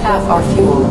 half our fuel.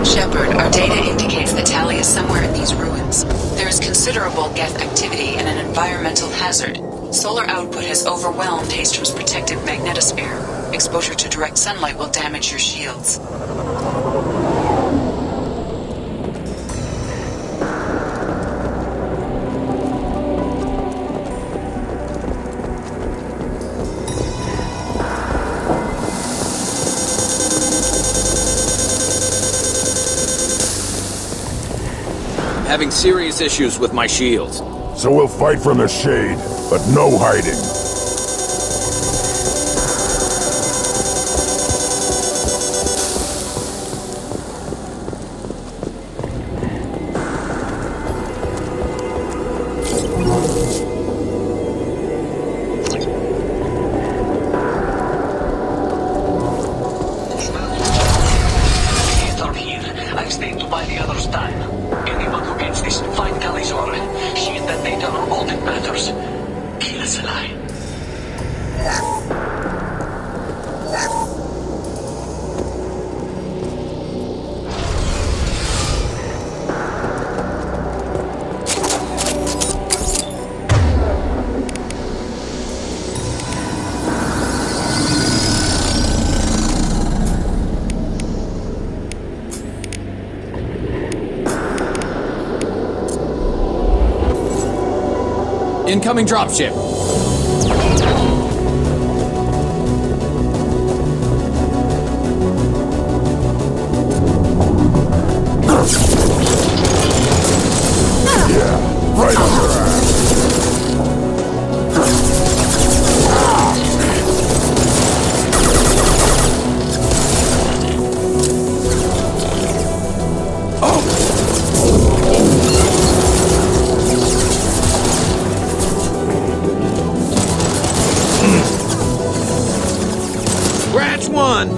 Shepard, our data indicates that Tali is somewhere in these ruins. There is considerable Geth activity and an environmental hazard. Solar output has overwhelmed Haestrom's protective magnetosphere. Exposure to direct sunlight will damage your shields. Having serious issues with my shields. So we'll fight from the shade, but no hiding. Haestrom here. I stayed to buy the others time. Anyone who gets this, find Tali Zorah. She and that data are all that matters. Kill us alive. Incoming dropship. Yeah, right on your ass. Scratch one!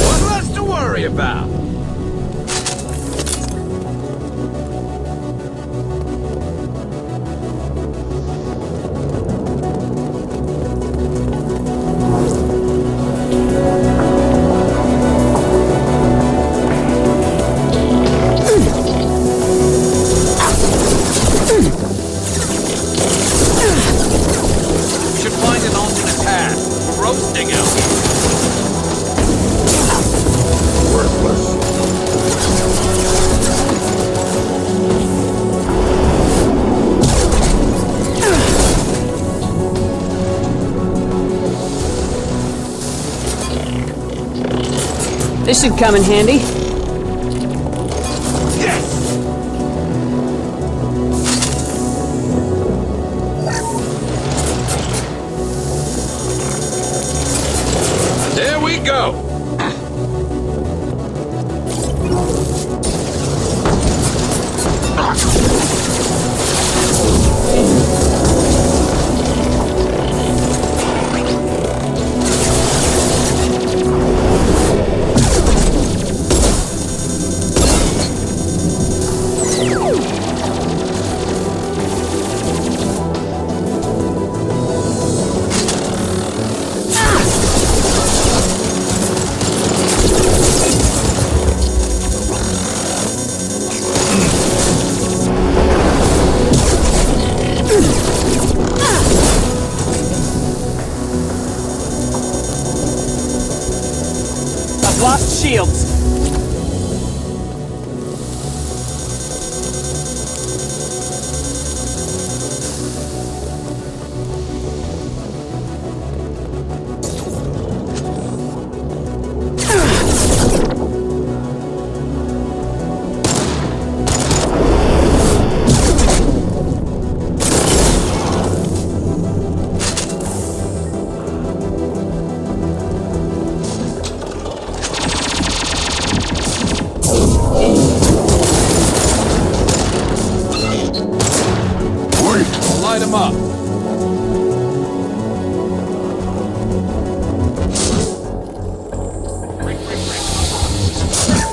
One less to worry about. Should find an alternate path. We're roasting out here. Worthless. This should come in handy. There we go! Lost shields. Light him up.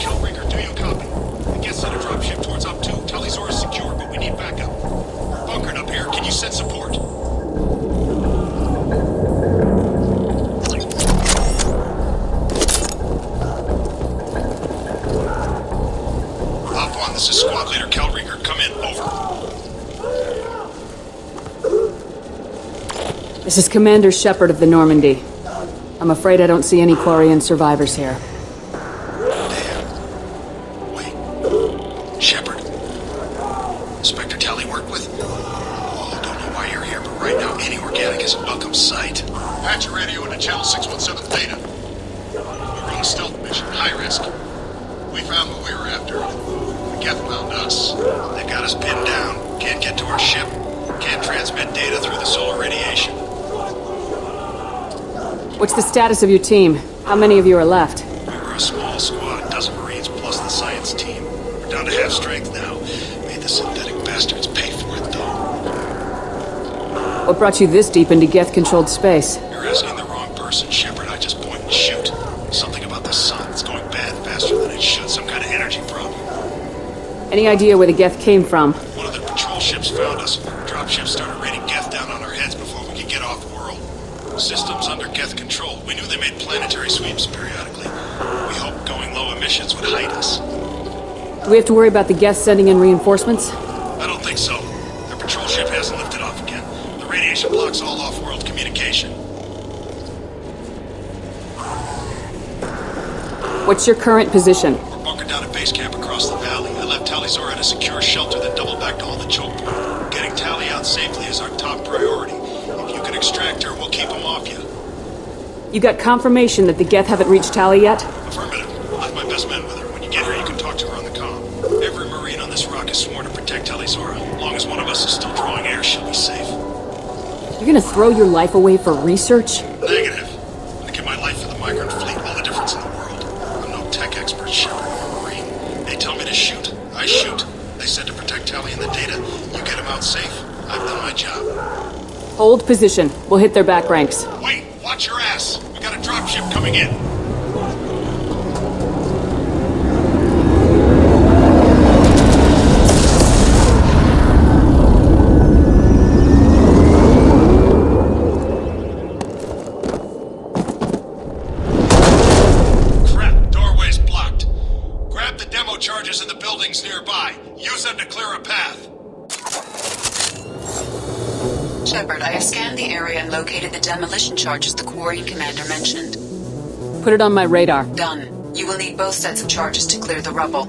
Killbreaker, do you copy? The Geth sent a dropship towards Up 2. Tali Zorah is secure, but we need backup. We're bunkered up here. Can you send support? Op 1, this is Squad Leader Killbreaker. Come in. Over. This is Commander Shepherd of the Normandy. I'm afraid I don't see any Quarian survivors here. Damn. Wait. Shepard. Inspector Tali worked with? Oh, don't know why you're here, but right now any organic is a welcome sight. Patch your radio into channel 617 Theta. We're on a stealth mission, high risk. We found what we were after. The Geth found us. They got us pinned down. Can't get to our ship. Can't transmit data through the solar radiation. What's the status of your team? How many of you are left? We were a small squad, a dozen Marines plus the science team. We're down to half strength now. Made the synthetic bastards pay for it, though. What brought you this deep into Geth-controlled space? You're asking the wrong person, Shepard. I just point and shoot. Something about the sun. It's going bad faster than it should. Some kind of energy problem. Any idea where the Geth came from? One of the patrol ships found us. Dropships started raining Geth down on our heads before we could get off-world. Systems under Geth control. We knew they made planetary sweeps periodically. We hoped going low emissions would hide us. Do we have to worry about the Geth sending in reinforcements? I don't think so. Their patrol ship hasn't lifted off again. The radiation blocks all off-world communication. What's your current position? We're bunkered down at base camp across the valley. I left Tali Zorah at a secure shelter that doubled back to hold the choke point. Getting Tali out safely is our top priority. If you can extract her, we'll keep them off you. You got confirmation that the Geth haven't reached Tali yet? Affirmative. I left my best men with her. When you get her, you can talk to her on the comm. Every Marine on this rock is sworn to protect Tali Zorah. As long as one of us is still drawing air, she'll be safe. You're gonna throw your life away for research? Negative. I give my life for the migrant fleet, all the difference in the world. I'm no tech expert, Shepard, or Marine. They tell me to shoot. I shoot. They said to protect Tali and the data. You get them out safe. I've done my job. Hold position. We'll hit their back ranks. Wait! Watch your ass! We got a dropship coming in. Crap, doorway's blocked. Grab the demo charges in the buildings nearby. Use them to clear a path. Shepard, I have scanned the area and located the demolition charges the Quarian commander mentioned. Put it on my radar. Done. You will need both sets of charges to clear the rubble.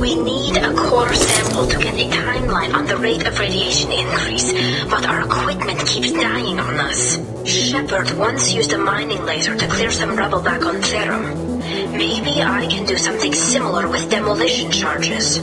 We need a core sample to get a timeline on the rate of radiation increase, but our equipment keeps dying on us. Shepard once used a mining laser to clear some rubble back on Therum. Maybe I can do something similar with demolition charges.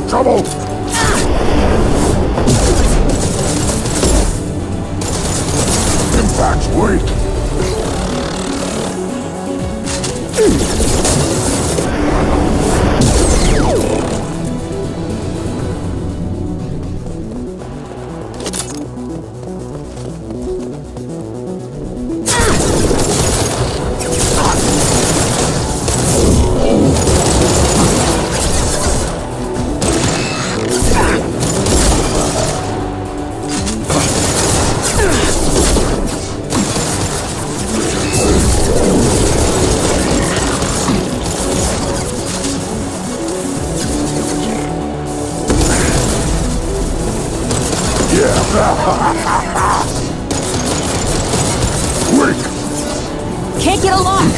Trouble! Impact's weak! Weak! Can't get a lock!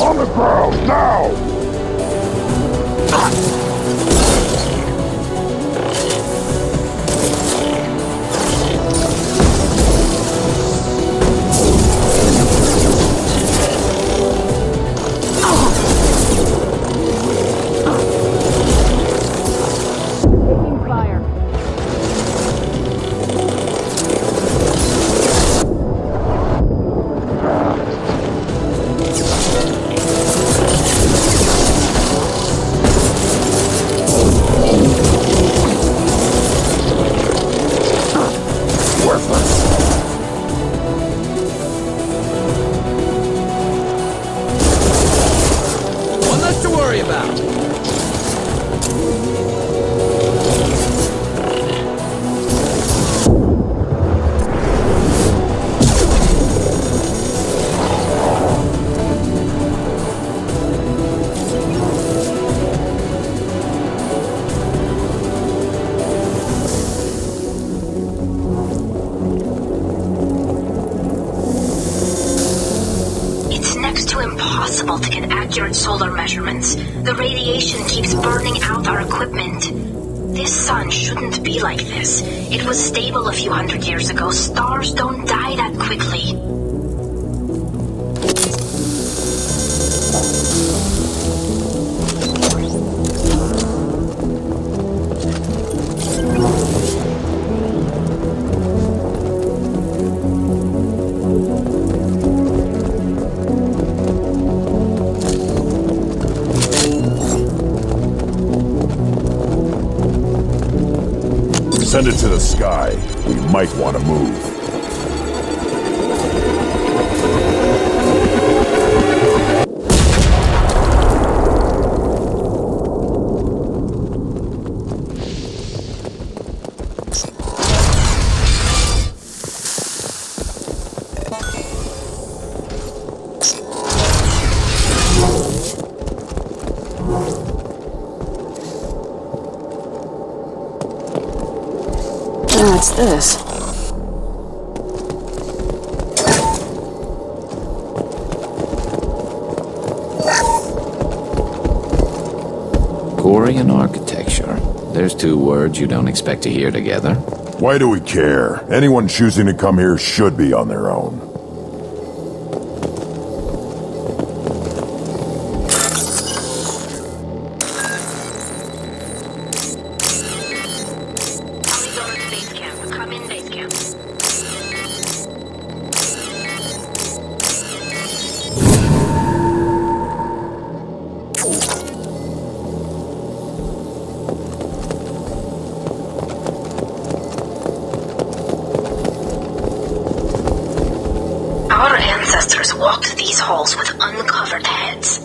On the ground, now! Taking fire. One less to worry about. It's next to impossible to get accurate solar measurements. The radiation keeps burning out our equipment. This sun shouldn't be like this. It was stable a few hundred years ago. Stars don't die that quickly. Send it to the sky. We might want to move. What's this? Quarian architecture. There's two words you don't expect to hear together. Why do we care? Anyone choosing to come here should be on their own. Tali Zorah to base camp. Come in base camp. Our ancestors walked these halls with uncovered heads.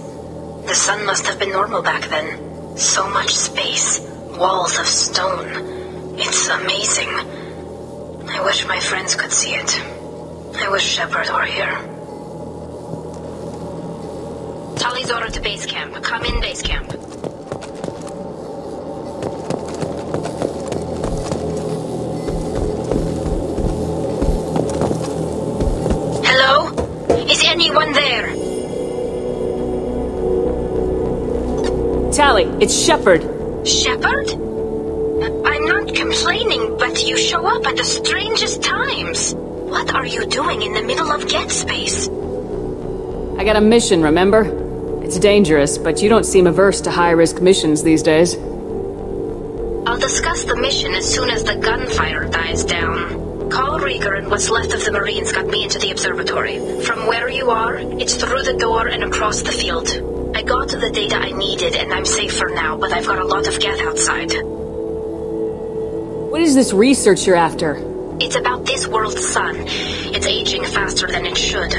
The sun must have been normal back then. So much space, walls of stone. It's amazing. I wish my friends could see it. I wish Shepard were here. Tali Zorah to base camp. Come in base camp. Hello? Is anyone there? Tali, it's Shepard. Shepard? I'm not complaining, but you show up at the strangest times. What are you doing in the middle of Geth space? I got a mission, remember? It's dangerous, but you don't seem averse to high-risk missions these days. I'll discuss the mission as soon as the gunfire dies down. Call Rieger and what's left of the Marines got me into the observatory. From where you are, it's through the door and across the field. I got the data I needed and I'm safe for now, but I've got a lot of Geth outside. What is this research you're after? It's about this world's sun. It's aging faster than it should.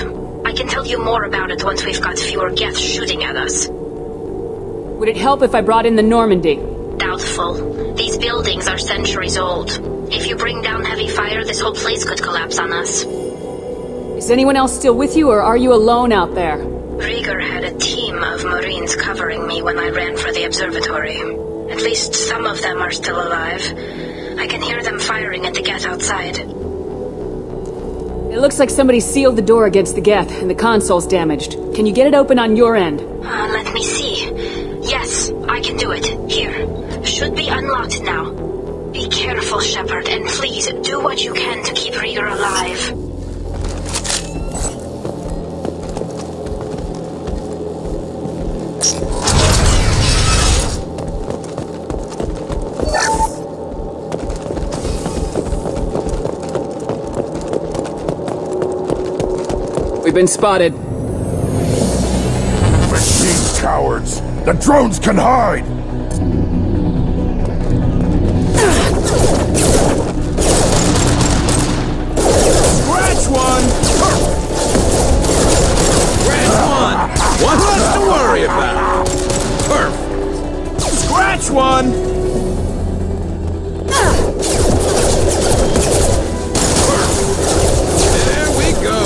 I can tell you more about it once we've got fewer Geth shooting at us. Would it help if I brought in the Normandy? Doubtful. These buildings are centuries old. If you bring down heavy fire, this whole place could collapse on us. Is anyone else still with you, or are you alone out there? Rieger had a team of Marines covering me when I ran for the observatory. At least some of them are still alive. I can hear them firing at the Geth outside. It looks like somebody sealed the door against the Geth, and the console's damaged. Can you get it open on your end? Let me see. Yes, I can do it. Here. Should be unlocked now. Be careful, Shepard, and please do what you can to keep Rieger alive. We've been spotted. Machine cowards! The drones can hide! Scratch one! Scratch one! What's less to worry about? Perfect. Scratch one! There we go.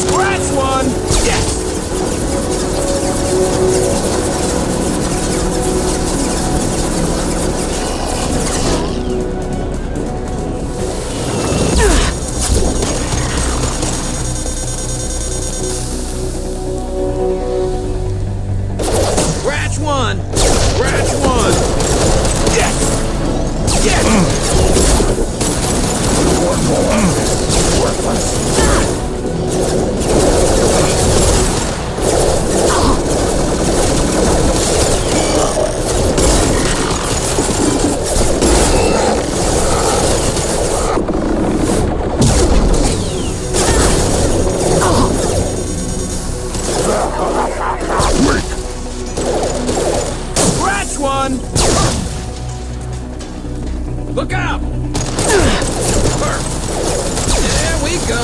Scratch one! Yes! Look out! There we go!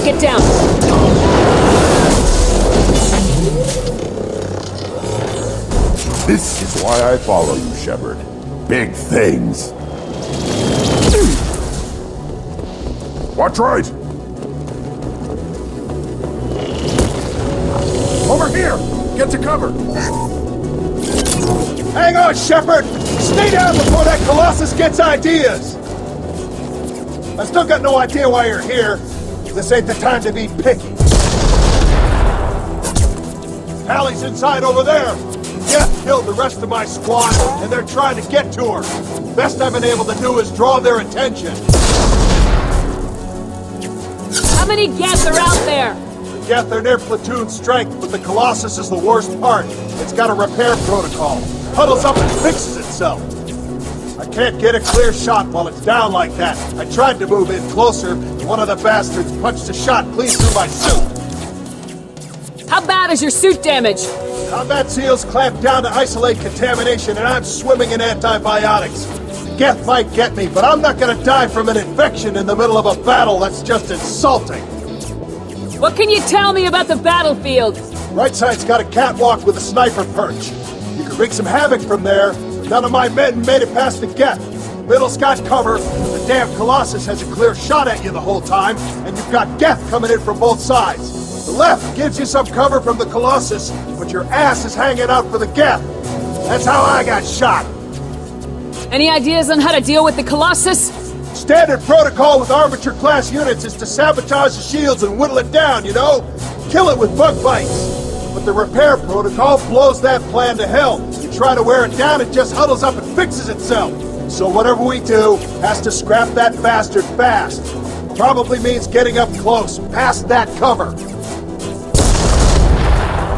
Get down! This is why I follow you, Shepard. Big things. Watch right! Over here! Get to cover! Hang on, Shepard! Stay down before that Colossus gets ideas! I still got no idea why you're here. This ain't the time to be picky. Tali's inside over there! Geth killed the rest of my squad, and they're trying to get to her. Best I've been able to do is draw their attention. How many Geth are out there? The Geth are near platoon strength, but the Colossus is the worst part. It's got a repair protocol. Huddles up and fixes itself. I can't get a clear shot while it's down like that. I tried to move in closer, and one of the bastards punched a shot clean through my suit. How bad is your suit damage? Combat seals clamp down to isolate contamination, and I'm swimming in antibiotics. Geth might get me, but I'm not gonna die from an infection in the middle of a battle. That's just insulting. What can you tell me about the battlefield? Right side's got a catwalk with a sniper perch. You can wreak some havoc from there. None of my men made it past the Geth. Middle's got cover. The damn Colossus has a clear shot at you the whole time, and you've got Geth coming in from both sides. The left gives you some cover from the Colossus, but your ass is hanging out for the Geth. That's how I got shot. Any ideas on how to deal with the Colossus? Standard protocol with Arbiter-class units is to sabotage the shields and whittle it down, you know? Kill it with bug bites. But the repair protocol blows that plan to hell. You try to wear it down, it just huddles up and fixes itself. So whatever we do has to scrap that bastard fast. Probably means getting up close, past that cover.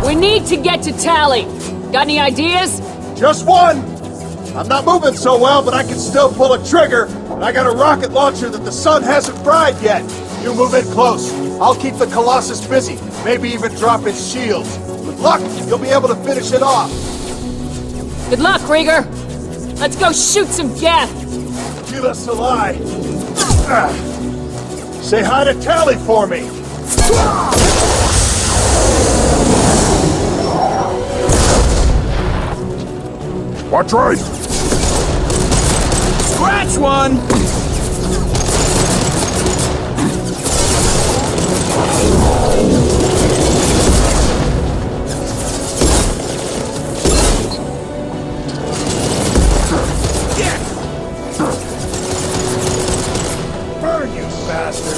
We need to get to Tali. Got any ideas? Just one! I'm not moving so well, but I can still pull a trigger, and I got a rocket launcher that the sun hasn't fried yet. You move in close. I'll keep the Colossus busy, maybe even drop its shields. With luck, you'll be able to finish it off. Good luck, Rieger. Let's go shoot some Geth. Give us a lie. Say hi to Tali for me. Watch right! Scratch one! Burn, you bastard!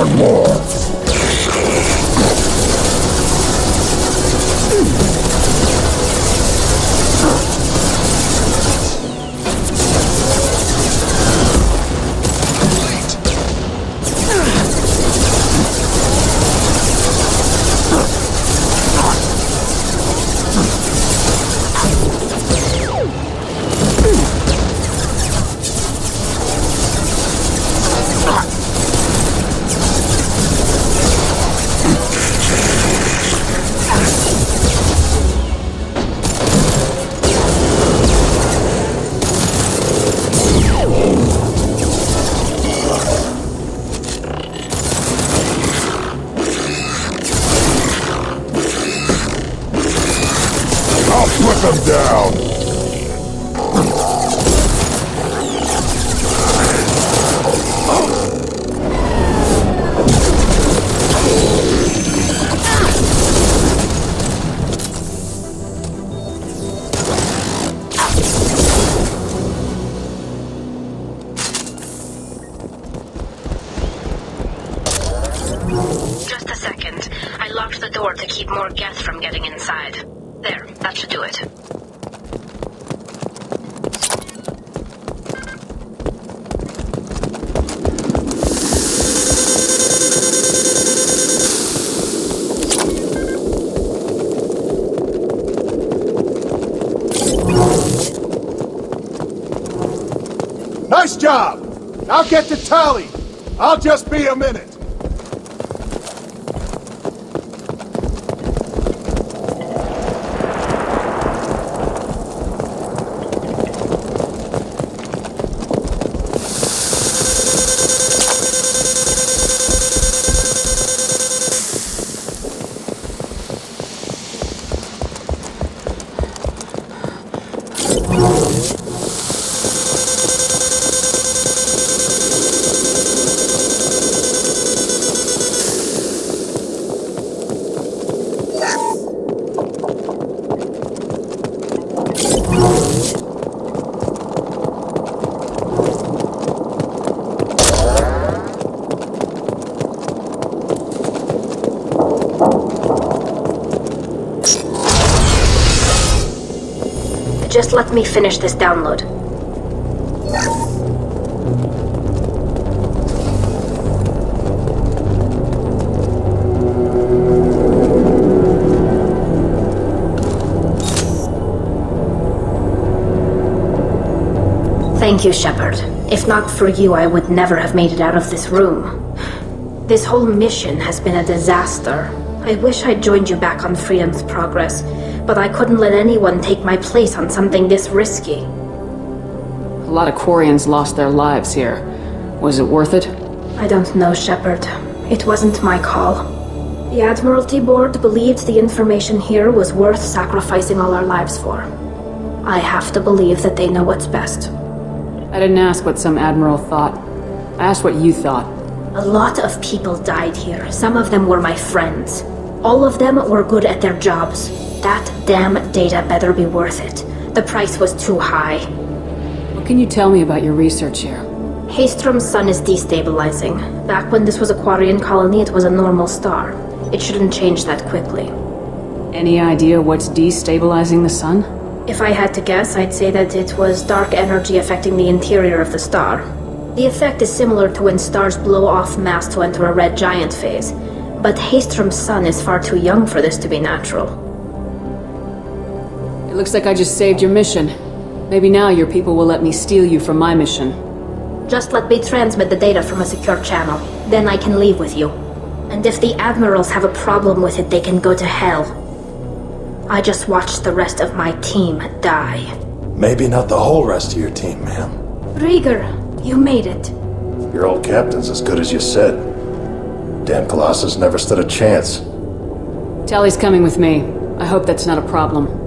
One more. Put them down! Just a second. I locked the door to keep more Geth from getting inside. There, that should do it. Nice job! I'll get to Tali. I'll just be a minute. Just let me finish this download. Thank you, Shepard. If not for you, I would never have made it out of this room. This whole mission has been a disaster. I wish I'd joined you back on Freedom's Progress, but I couldn't let anyone take my place on something this risky. A lot of Quarians lost their lives here. Was it worth it? I don't know, Shepard. It wasn't my call. The Admiralty Board believed the information here was worth sacrificing all our lives for. I have to believe that they know what's best. I didn't ask what some admiral thought. I asked what you thought. A lot of people died here. Some of them were my friends. All of them were good at their jobs. That damn data better be worth it. The price was too high. What can you tell me about your research here? Haestrom's sun is destabilizing. Back when this was a Quarian colony, it was a normal star. It shouldn't change that quickly. Any idea what's destabilizing the sun? If I had to guess, I'd say that it was dark energy affecting the interior of the star. The effect is similar to when stars blow off mass to enter a red giant phase. But Haestrom's sun is far too young for this to be natural. It looks like I just saved your mission. Maybe now your people will let me steal you from my mission. Just let me transmit the data from a secure channel. Then I can leave with you. And if the Admirals have a problem with it, they can go to hell. I just watched the rest of my team die. Maybe not the whole rest of your team, ma'am. Rieger, you made it. Your old captain's as good as you said. Damn Colossus never stood a chance. Tali's coming with me. I hope that's not a problem.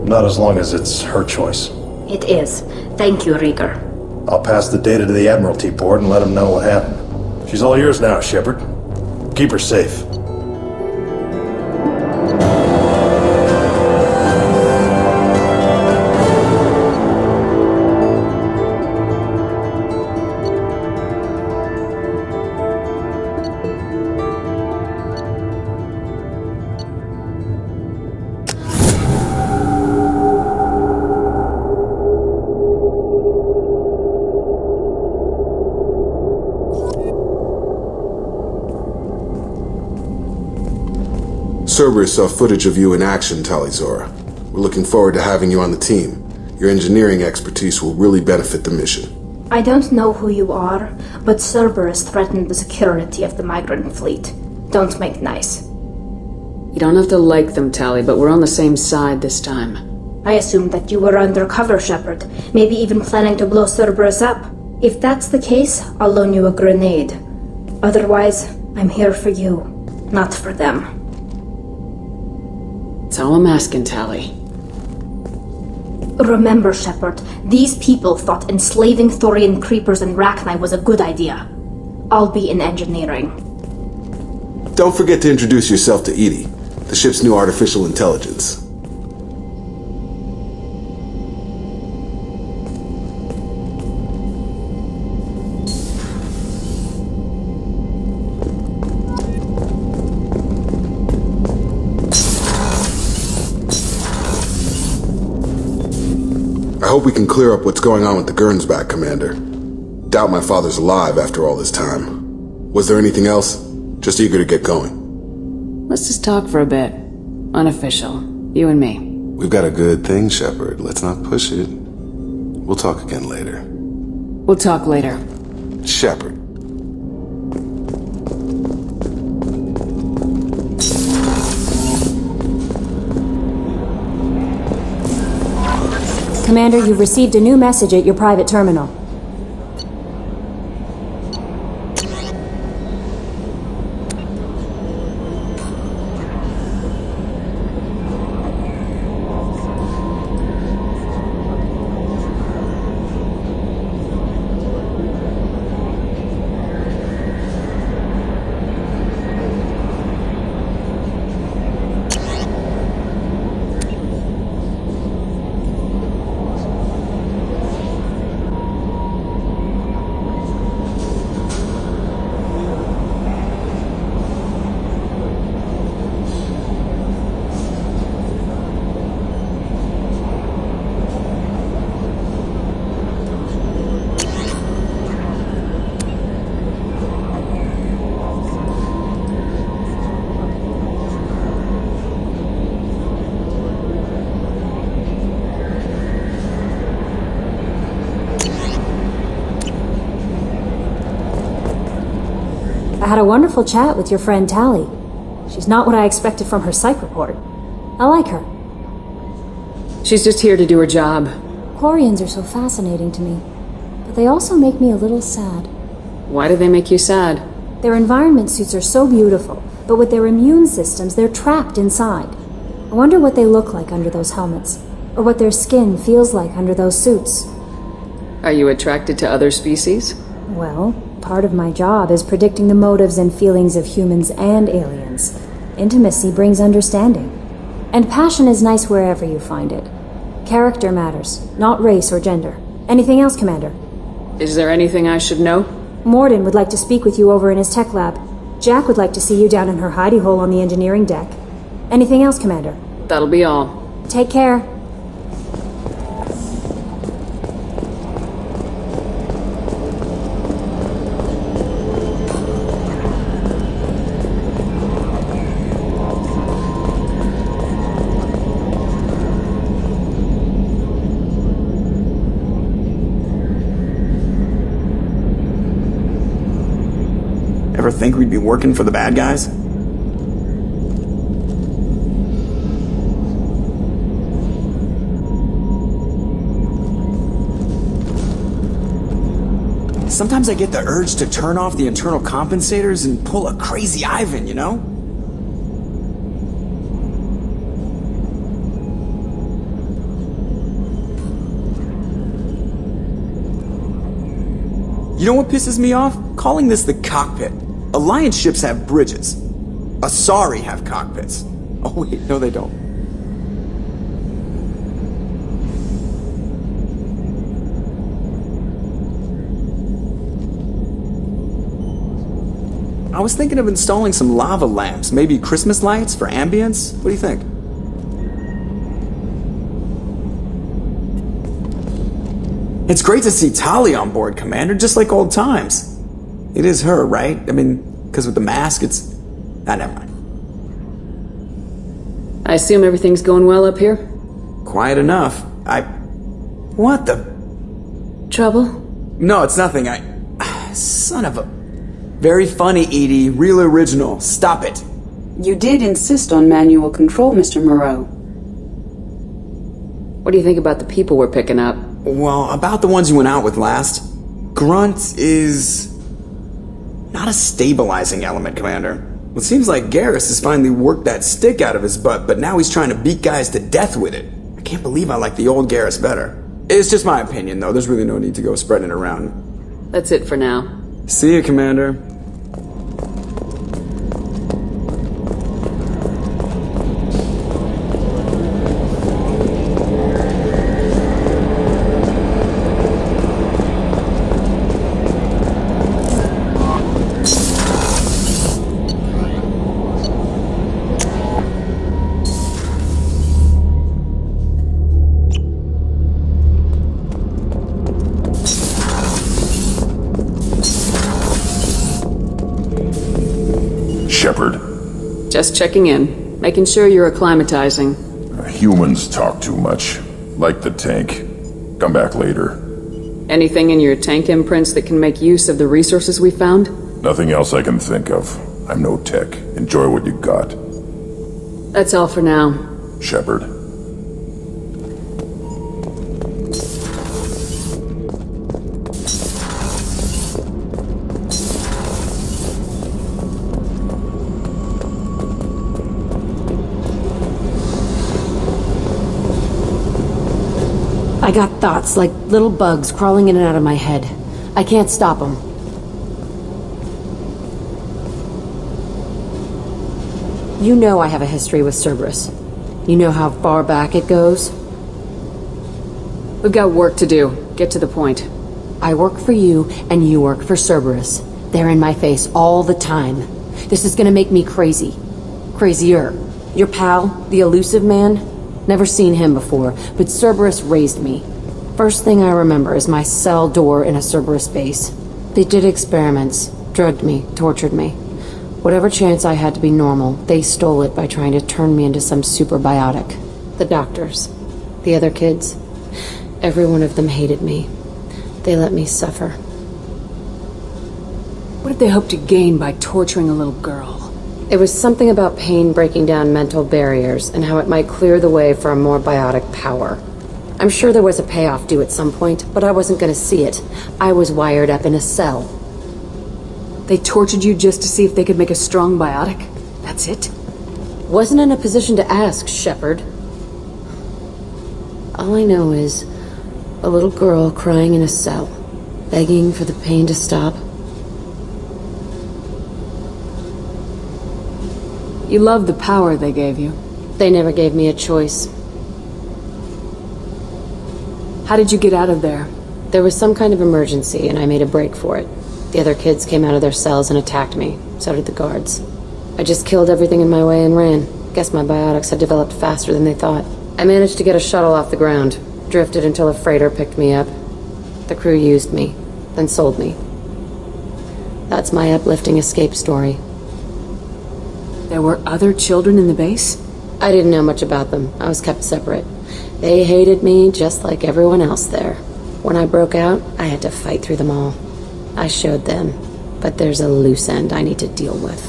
Not as long as it's her choice. It is. Thank you, Rieger. I'll pass the data to the Admiralty Board and let them know what happened. She's all yours now, Shepard. Keep her safe. Cerberus saw footage of you in action, Tali Zorah. We're looking forward to having you on the team. Your engineering expertise will really benefit the mission. I don't know who you are, but Cerberus threatened the security of the migrant fleet. Don't make nice. You don't have to like them, Tali, but we're on the same side this time. I assumed that you were undercover, Shepard. Maybe even planning to blow Cerberus up. If that's the case, I'll loan you a grenade. Otherwise, I'm here for you, not for them. That's all I'm asking, Tali. Remember, Shepard, these people thought enslaving Thorian creepers and Rachni was a good idea. I'll be in engineering. Don't forget to introduce yourself to Edie, the ship's new artificial intelligence. I hope we can clear up what's going on with the Gernsback, Commander. Doubt my father's alive after all this time. Was there anything else? Just eager to get going. Let's just talk for a bit. Unofficial. You and me. We've got a good thing, Shepard. Let's not push it. We'll talk again later. We'll talk later. Shepard. Commander, you've received a new message at your private terminal. I had a wonderful chat with your friend Tali. She's not what I expected from her psych report. I like her. She's just here to do her job. Quarians are so fascinating to me, but they also make me a little sad. Why do they make you sad? Their environment suits are so beautiful, but with their immune systems, they're trapped inside. I wonder what they look like under those helmets, or what their skin feels like under those suits. Are you attracted to other species? Well, part of my job is predicting the motives and feelings of humans and aliens. Intimacy brings understanding. And passion is nice wherever you find it. Character matters, not race or gender. Anything else, Commander? Is there anything I should know? Morden would like to speak with you over in his tech lab. Jack would like to see you down in her hidey hole on the engineering deck. Anything else, Commander? That'll be all. Take care. Ever think we'd be working for the bad guys? Sometimes I get the urge to turn off the internal compensators and pull a crazy Ivan, you know? You know what pisses me off? Calling this the cockpit. Alliance ships have bridges. Asari have cockpits. Oh wait, no they don't. I was thinking of installing some lava lamps, maybe Christmas lights for ambience. What do you think? It's great to see Tali on board, Commander, just like old times. It is her, right? I mean, because with the mask, it's... Ah, never mind. I assume everything's going well up here? Quiet enough. What the... Trouble? No, it's nothing. Son of a... Very funny, Edie. Real original. Stop it. You did insist on manual control, Mr. Moreau. What do you think about the people we're picking up? Well, about the ones you went out with last. Grunt is... not a stabilizing element, Commander. Well, it seems like Garrus has finally worked that stick out of his butt, but now he's trying to beat guys to death with it. I can't believe I like the old Garrus better. It's just my opinion, though. There's really no need to go spreading it around. That's it for now. See you, Commander. Shepard. Just checking in. Making sure you're acclimatizing. Humans talk too much. Like the tank. Come back later. Anything in your tank imprints that can make use of the resources we found? Nothing else I can think of. I'm no tech. Enjoy what you got. That's all for now. Shepard. I got thoughts like little bugs crawling in and out of my head. I can't stop them. You know I have a history with Cerberus. You know how far back it goes? We've got work to do. Get to the point. I work for you, and you work for Cerberus. They're in my face all the time. This is gonna make me crazy. Crazier. Your pal, the elusive man? Never seen him before, but Cerberus raised me. First thing I remember is my cell door in a Cerberus base. They did experiments, drugged me, tortured me. Whatever chance I had to be normal, they stole it by trying to turn me into some superbiotic. The doctors, the other kids, every one of them hated me. They let me suffer. What did they hope to gain by torturing a little girl? It was something about pain breaking down mental barriers and how it might clear the way for a more biotic power. I'm sure there was a payoff due at some point, but I wasn't going to see it. I was wired up in a cell. They tortured you just to see if they could make a strong biotic? That's it? Wasn't in a position to ask, Shepard. All I know is a little girl crying in a cell, begging for the pain to stop. You love the power they gave you. They never gave me a choice. How did you get out of there? There was some kind of emergency, and I made a break for it. The other kids came out of their cells and attacked me. So did the guards. I just killed everything in my way and ran. Guess my biotics had developed faster than they thought. I managed to get a shuttle off the ground. Drifted until a freighter picked me up. The crew used me, then sold me. That's my uplifting escape story. There were other children in the base? I didn't know much about them. I was kept separate. They hated me just like everyone else there. When I broke out, I had to fight through them all. I showed them, but there's a loose end I need to deal with.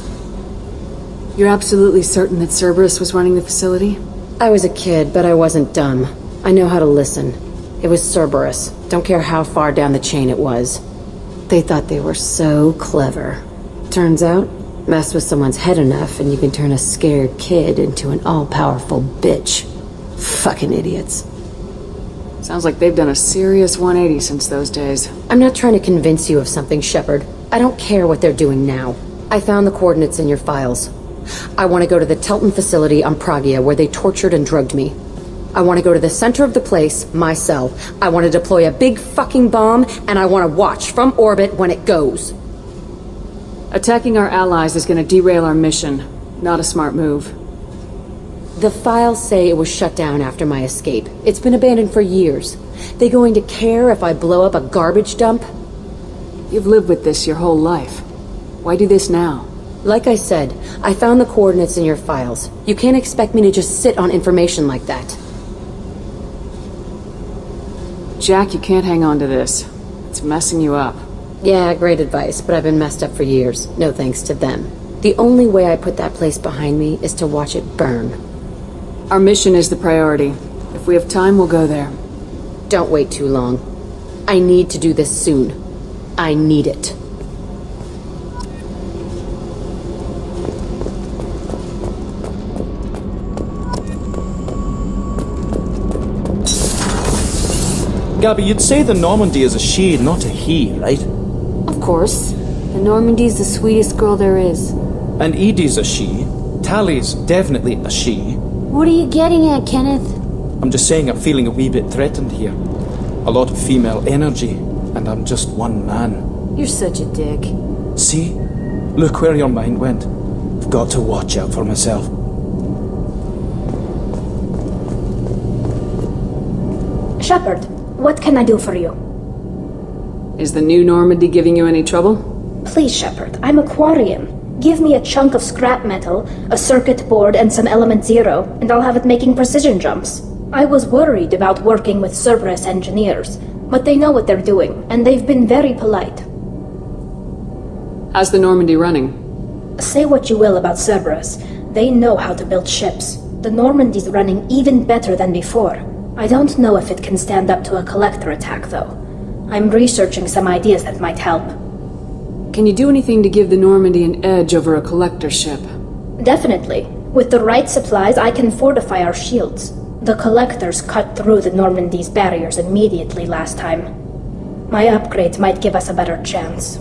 You're absolutely certain that Cerberus was running the facility? I was a kid, but I wasn't dumb. I know how to listen. It was Cerberus. Don't care how far down the chain it was. They thought they were so clever. Turns out, mess with someone's head enough and you can turn a scared kid into an all-powerful bitch. Fucking idiots. Sounds like they've done a serious 180 since those days. I'm not trying to convince you of something, Shepard. I don't care what they're doing now. I found the coordinates in your files. I want to go to the Telton facility on Pragia where they tortured and drugged me. I want to go to the center of the place, my cell. I want to deploy a big fucking bomb, and I want to watch from orbit when it goes. Attacking our allies is going to derail our mission. Not a smart move. The files say it was shut down after my escape. It's been abandoned for years. They going to care if I blow up a garbage dump? You've lived with this your whole life. Why do this now? Like I said, I found the coordinates in your files. You can't expect me to just sit on information like that. Jack, you can't hang on to this. It's messing you up. Yeah, great advice, but I've been messed up for years. No thanks to them. The only way I put that place behind me is to watch it burn. Our mission is the priority. If we have time, we'll go there. Don't wait too long. I need to do this soon. I need it. Gabby, you'd say the Normandy is a she, not a he, right? Of course. The Normandy's the sweetest girl there is. And Edie's a she. Tali's definitely a she. What are you getting at, Kenneth? I'm just saying I'm feeling a wee bit threatened here. A lot of female energy, and I'm just one man. You're such a dick. See? Look where your mind went. I've got to watch out for myself. Shepard, what can I do for you? Is the new Normandy giving you any trouble? Please, Shepard, I'm a Quarian. Give me a chunk of scrap metal, a circuit board, and some element zero, and I'll have it making precision jumps. I was worried about working with Cerberus engineers, but they know what they're doing, and they've been very polite. How's the Normandy running? Say what you will about Cerberus, they know how to build ships. The Normandy's running even better than before. I don't know if it can stand up to a collector attack, though. I'm researching some ideas that might help. Can you do anything to give the Normandy an edge over a collector ship? Definitely. With the right supplies, I can fortify our shields. The collectors cut through the Normandy's barriers immediately last time. My upgrades might give us a better chance.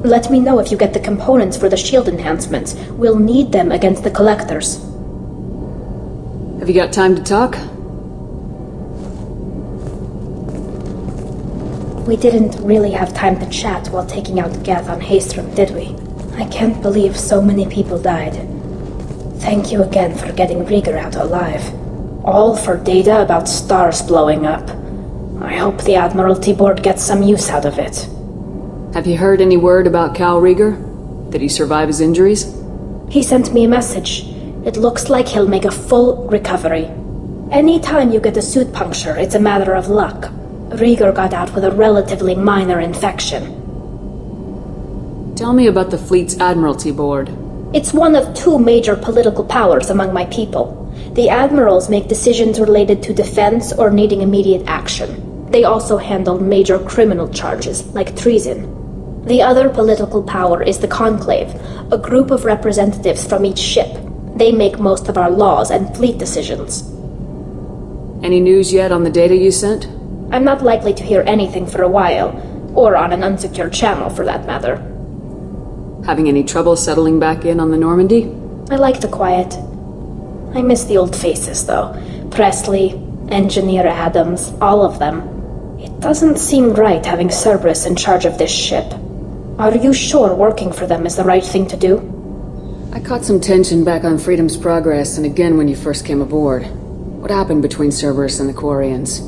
Let me know if you get the components for the shield enhancements. We'll need them against the collectors. Have you got time to talk? We didn't really have time to chat while taking out Geth on Haestrom, did we? I can't believe so many people died. Thank you again for getting Rieger out alive. All for data about stars blowing up. I hope the Admiralty Board gets some use out of it. Have you heard any word about Cal Rieger? Did he survive his injuries? He sent me a message. It looks like he'll make a full recovery. Anytime you get a suit puncture, it's a matter of luck. Rieger got out with a relatively minor infection. Tell me about the fleet's Admiralty Board. It's one of two major political powers among my people. The admirals make decisions related to defense or needing immediate action. They also handle major criminal charges, like treason. The other political power is the Conclave, a group of representatives from each ship. They make most of our laws and fleet decisions. Any news yet on the data you sent? I'm not likely to hear anything for a while, or on an unsecured channel for that matter. Having any trouble settling back in on the Normandy? I like the quiet. I miss the old faces, though. Presley, Engineer Adams, all of them. It doesn't seem right having Cerberus in charge of this ship. Are you sure working for them is the right thing to do? I caught some tension back on Freedom's Progress and again when you first came aboard. What happened between Cerberus and the Quarians?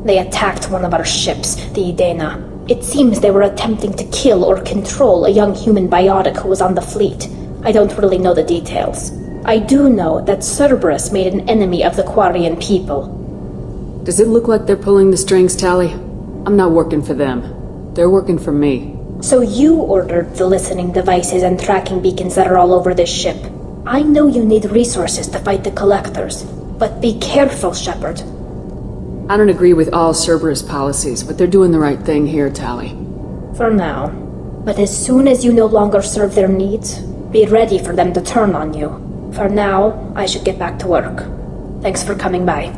They attacked one of our ships, the Idena. It seems they were attempting to kill or control a young human biotic who was on the fleet. I don't really know the details. I do know that Cerberus made an enemy of the Quarian people. Does it look like they're pulling the strings, Tali? I'm not working for them. They're working for me. So you ordered the listening devices and tracking beacons that are all over this ship. I know you need resources to fight the collectors, but be careful, Shepard. I don't agree with all Cerberus policies, but they're doing the right thing here, Tali. For now. But as soon as you no longer serve their needs, be ready for them to turn on you. For now, I should get back to work. Thanks for coming by.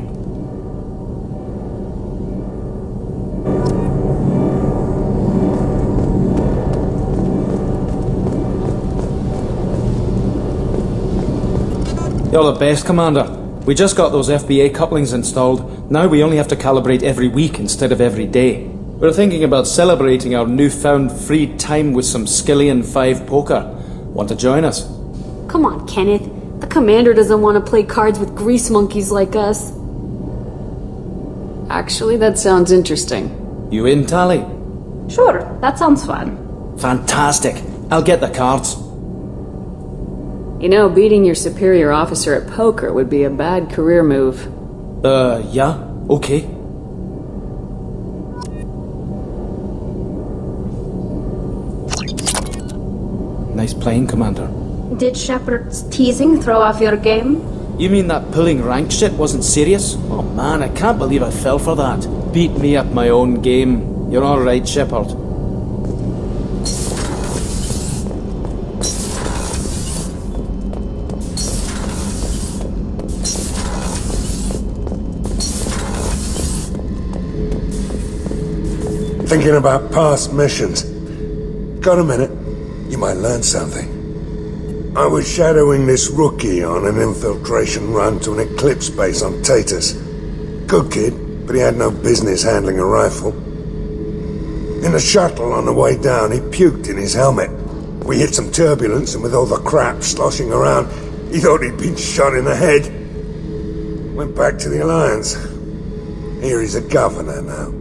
You're the best, Commander. We just got those FBA couplings installed. Now we only have to calibrate every week instead of every day. We're thinking about celebrating our newfound free time with some Skillian 5 poker. Want to join us? Come on, Kenneth. The Commander doesn't want to play cards with grease monkeys like us. Actually, that sounds interesting. You in, Tali? Sure, that sounds fun. Fantastic. I'll get the cards. You know, beating your superior officer at poker would be a bad career move. Yeah, okay. Nice playing, Commander. Did Shepard's teasing throw off your game? You mean that pulling rank shit wasn't serious? Oh man, I can't believe I fell for that. Beat me at my own game. You're alright, Shepard. Thinking about past missions. Got a minute? You might learn something. I was shadowing this rookie on an infiltration run to an Eclipse base on Tatus. Good kid, but he had no business handling a rifle. In a shuttle on the way down, he puked in his helmet. We hit some turbulence, and with all the crap sloshing around, he thought he'd been shot in the head. Went back to the Alliance. Here he's a governor now.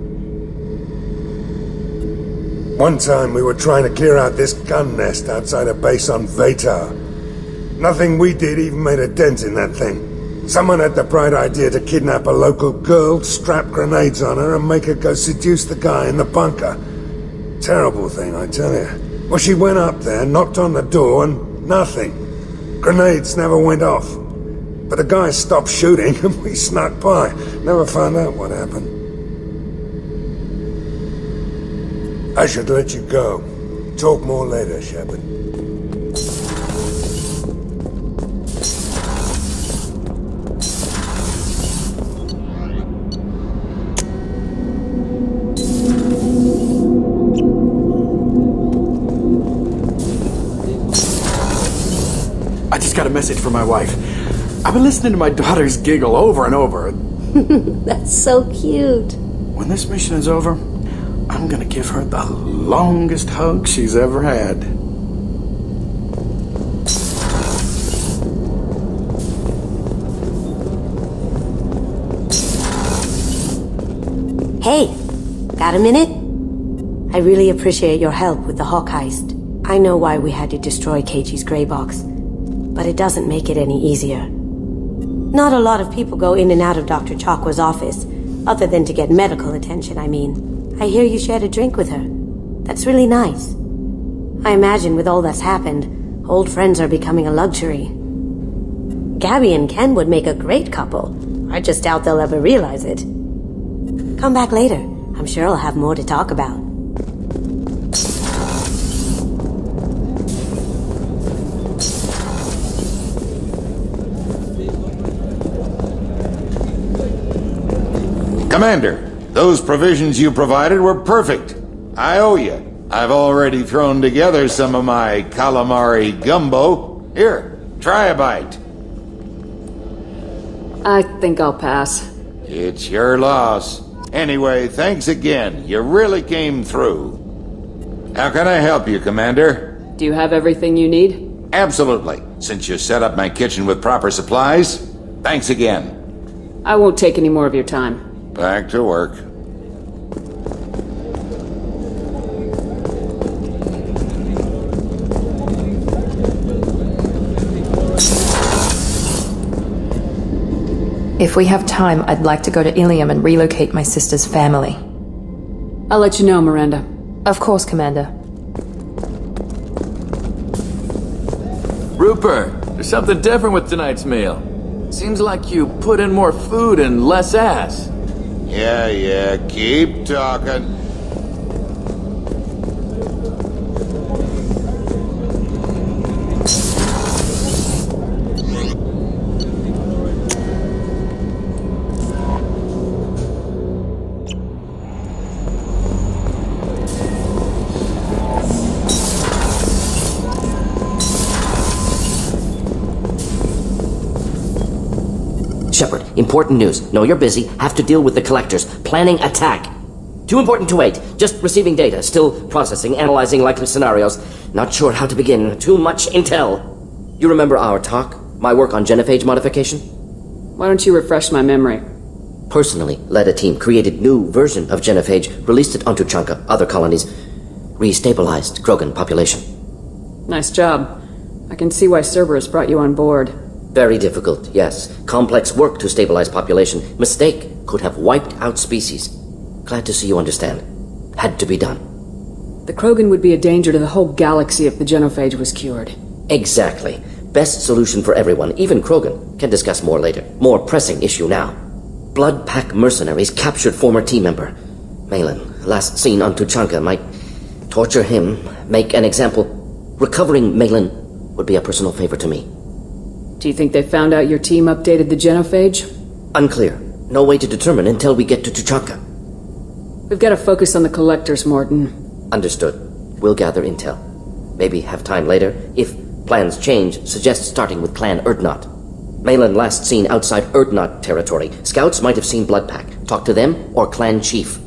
One time we were trying to clear out this gun nest outside a base on Vatar. Nothing we did even made a dent in that thing. Someone had the bright idea to kidnap a local girl, strap grenades on her, and make her go seduce the guy in the bunker. Terrible thing, I tell you. Well, she went up there, knocked on the door, and nothing. Grenades never went off. But the guy stopped shooting, and we snuck by. Never found out what happened. I should let you go. Talk more later, Shepard. I just got a message from my wife. I've been listening to my daughters giggle over and over. That's so cute. When this mission is over, I'm gonna give her the longest hug she's ever had. Hey, got a minute? I really appreciate your help with the Hawk heist. I know why we had to destroy KG's gray box, but it doesn't make it any easier. Not a lot of people go in and out of Dr. Chakwa's office, other than to get medical attention, I mean. I hear you shared a drink with her. That's really nice. I imagine with all that's happened, old friends are becoming a luxury. Gabby and Ken would make a great couple. I just doubt they'll ever realize it. Come back later. I'm sure I'll have more to talk about. Commander, those provisions you provided were perfect. I owe you. I've already thrown together some of my calamari gumbo. Here, try a bite. I think I'll pass. It's your loss. Anyway, thanks again. You really came through. How can I help you, Commander? Do you have everything you need? Absolutely. Since you set up my kitchen with proper supplies, thanks again. I won't take any more of your time. Back to work. If we have time, I'd like to go to Ilium and relocate my sister's family. I'll let you know, Miranda. Of course, Commander. Rupert, there's something different with tonight's meal. Seems like you put in more food and less ass. Yeah, keep talking. Shepard, important news. Know you're busy. Have to deal with the collectors. Planning attack. Too important to wait. Just receiving data. Still processing, analyzing likely scenarios. Not sure how to begin. Too much intel. You remember our talk? My work on genophage modification? Why don't you refresh my memory? Personally led a team, created new version of genophage, released it onto Chanka, other colonies, restabilized Krogan population. Nice job. I can see why Cerberus brought you on board. Very difficult, yes. Complex work to stabilize population. Mistake could have wiped out species. Glad to see you understand. Had to be done. The Krogan would be a danger to the whole galaxy if the genophage was cured. Exactly. Best solution for everyone, even Krogan. Can discuss more later. More pressing issue now. Blood Pack mercenaries captured former team member. Malin, last seen on Tuchanka, might torture him, make an example. Recovering Malin would be a personal favor to me. Do you think they found out your team updated the genophage? Unclear. No way to determine until we get to Tuchanka. We've got to focus on the collectors, Morton. Understood. We'll gather intel. Maybe have time later. If plans change, suggest starting with Clan Erdnot. Malin last seen outside Erdnot territory. Scouts might have seen Bloodpack. Talk to them or Clan Chief.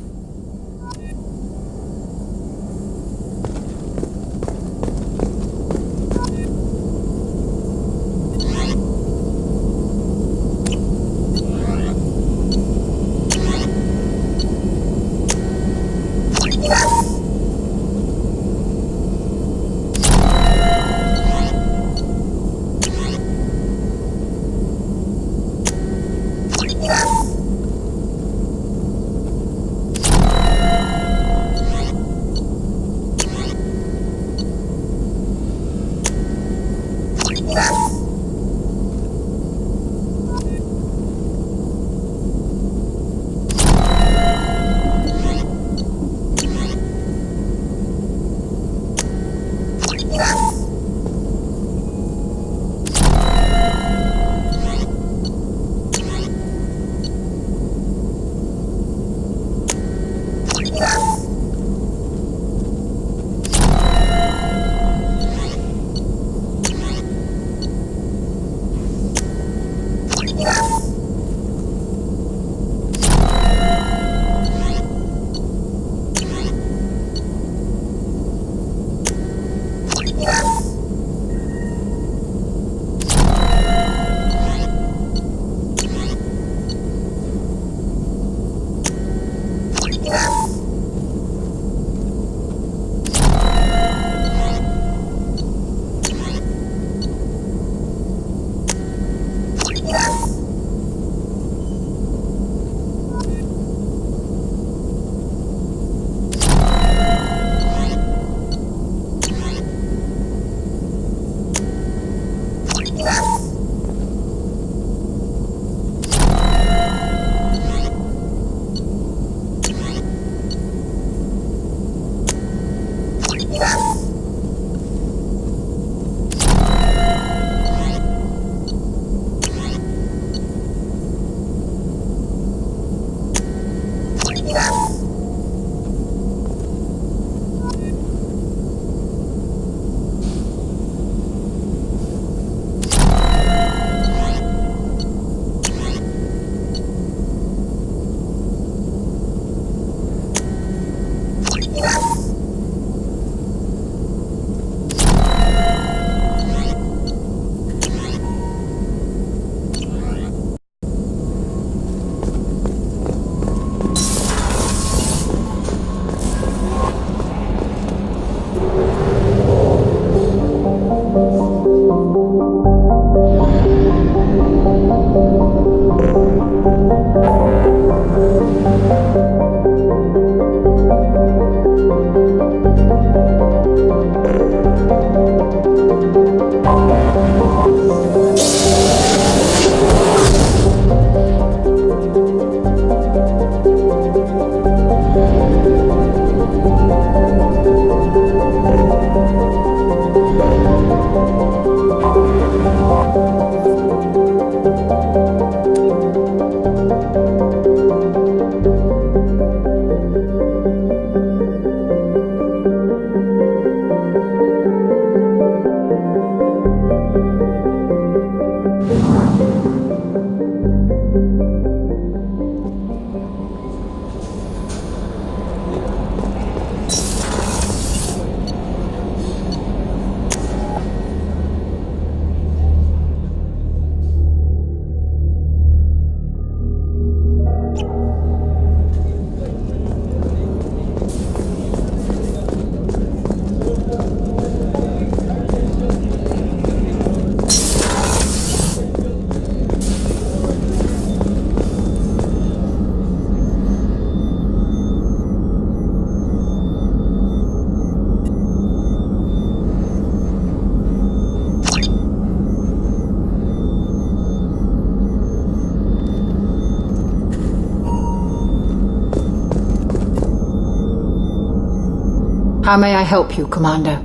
How may I help you, Commander?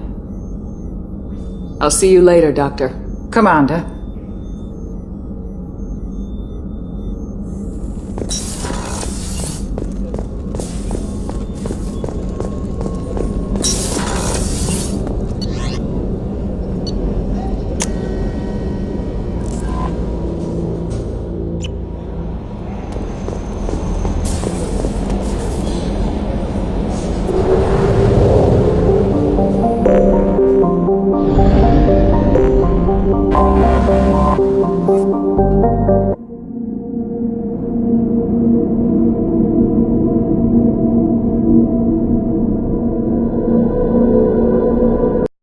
I'll see you later, Doctor. Commander,